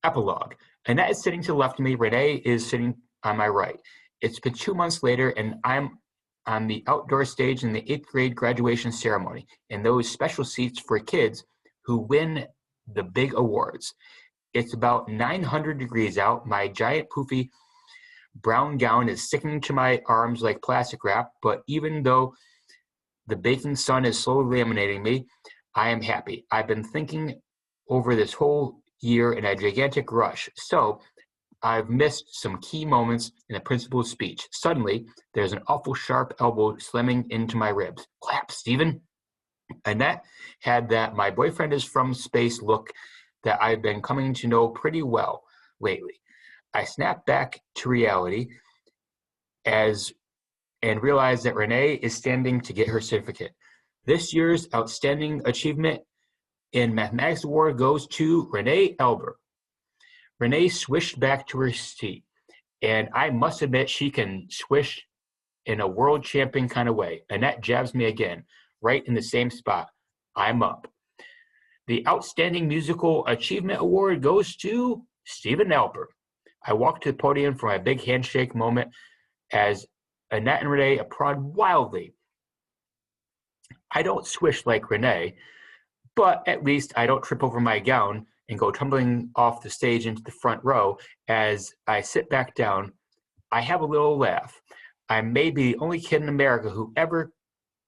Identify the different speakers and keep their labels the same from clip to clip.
Speaker 1: Epilogue. Annette is sitting to the left of me. Renee is sitting on my right. It's been 2 months later, and I'm on the outdoor stage in the 8th grade graduation ceremony, in those special seats for kids who win the big awards. It's about 900 degrees out. My giant poofy brown gown is sticking to my arms like plastic wrap, but even though the baking sun is slowly laminating me, I am happy. I've been thinking over this whole year in a gigantic rush, so I've missed some key moments in the principal's speech. Suddenly, there's an awful sharp elbow slamming into my ribs. Clap, Stephen. Annette had that my boyfriend is from space look that I've been coming to know pretty well lately. I snapped back to reality and realized that Renee is standing to get her certificate. This year's Outstanding Achievement in Mathematics Award goes to Renee Elber. Renee swished back to her seat, and I must admit she can swish in a world champion kind of way. Annette jabs me again, right in the same spot. I'm up. The Outstanding Musical Achievement Award goes to Stephen Elber. I walk to the podium for my big handshake moment as Annette and Renee applaud wildly. I don't swish like Renee, but at least I don't trip over my gown and go tumbling off the stage into the front row. As I sit back down, I have a little laugh. I may be the only kid in America who ever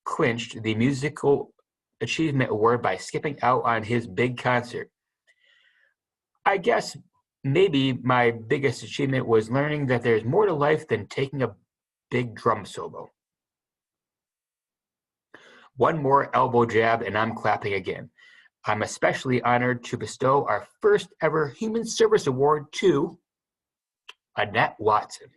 Speaker 1: clinched the Musical Achievement Award by skipping out on his big concert. I guess maybe my biggest achievement was learning that there's more to life than taking a big drum solo. One more elbow jab and I'm clapping again. I'm especially honored to bestow our first ever Human Service Award to Annette Watson.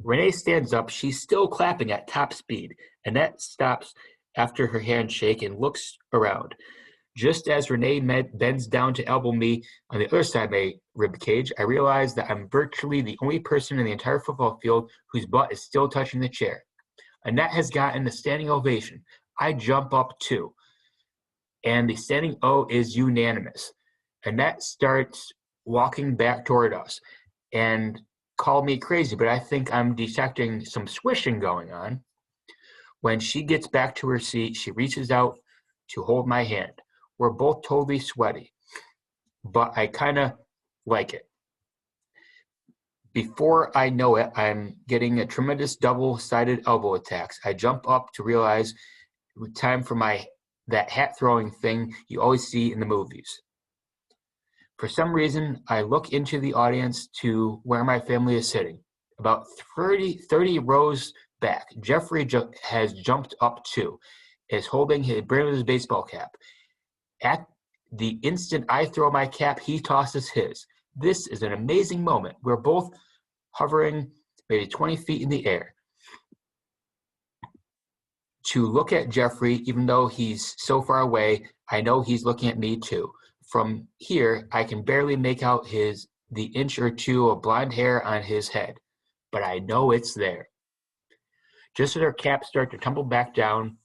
Speaker 1: Renee stands up. She's still clapping at top speed. Annette stops after her handshake and looks around. Just as Renee bends down to elbow me on the other side of my ribcage, I realize that I'm virtually the only person in the entire football field whose butt is still touching the chair. Annette has gotten a standing ovation. I jump up too, and the standing O is unanimous. Annette starts walking back toward us and call me crazy, but I think I'm detecting some swishing going on. When she gets back to her seat, she reaches out to hold my hand. We're both totally sweaty, but I kind of like it. Before I know it, I'm getting a tremendous double-sided elbow attacks. I jump up to realize it's time for that hat-throwing thing you always see in the movies. For some reason, I look into the audience to where my family is sitting. About 30 rows back, Jeffrey has jumped up too, is holding his brim of his baseball cap. At the instant I throw my cap, he tosses his. This is an amazing moment. We're both hovering maybe 20 feet in the air. To look at Jeffrey, even though he's so far away, I know he's looking at me too. From here, I can barely make out the inch or two of blonde hair on his head, but I know it's there. Just as our caps start to tumble back down,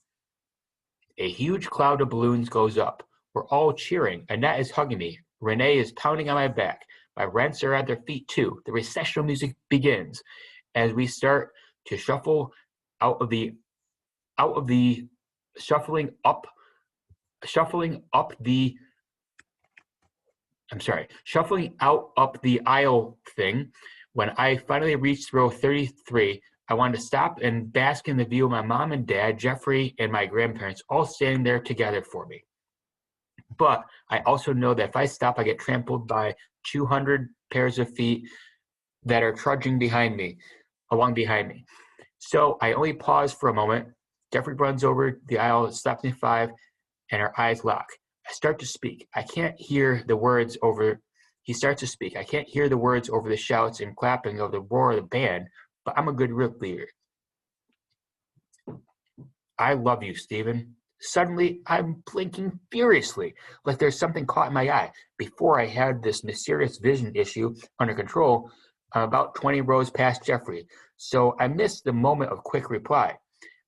Speaker 1: a huge cloud of balloons goes up. We're all cheering. Annette is hugging me. Renee is pounding on my back. My rents are at their feet too. The recessional music begins as we start to shuffling out up the aisle thing. When I finally reached row 33, I wanted to stop and bask in the view of my mom and dad, Jeffrey, and my grandparents all standing there together for me. But I also know that if I stop, I get trampled by 200 pairs of feet that are trudging along behind me. So I only pause for a moment. Jeffrey runs over the aisle, stops me 5, and our eyes lock. I start to speak. I can't hear the words over. He starts to speak. I can't hear the words over the shouts and clapping of the roar of the band, but I'm a good leader. I love you, Stephen. Suddenly, I'm blinking furiously, like there's something caught in my eye. Before I had this mysterious vision issue under control, I'm about 20 rows past Jeffrey, so I missed the moment of quick reply.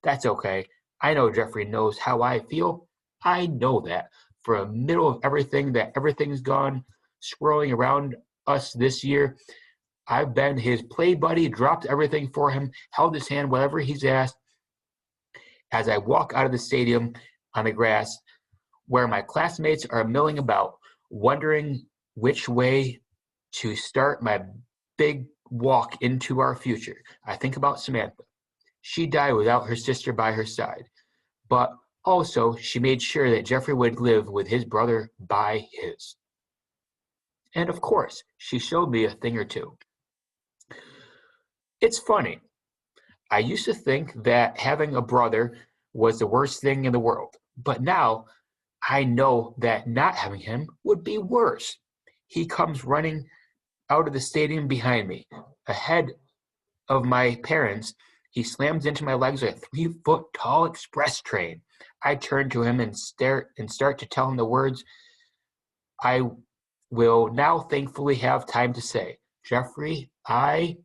Speaker 1: That's okay. I know Jeffrey knows how I feel. I know that. for the middle of everything, that everything's gone swirling around us this year. I've been his play buddy, dropped everything for him, held his hand, whatever he's asked. As I walk out of the stadium on the grass, where my classmates are milling about, wondering which way to start my big walk into our future, I think about Samantha. She died without her sister by her side, but also she made sure that Jeffrey would live with his brother by his. And of course, she showed me a thing or two. It's funny. I used to think that having a brother was the worst thing in the world, but now I know that not having him would be worse. He comes running out of the stadium behind me, ahead of my parents. He slams into my legs like a 3-foot-tall express train. I turn to him and start to tell him the words I will now thankfully have time to say. Jeffrey, I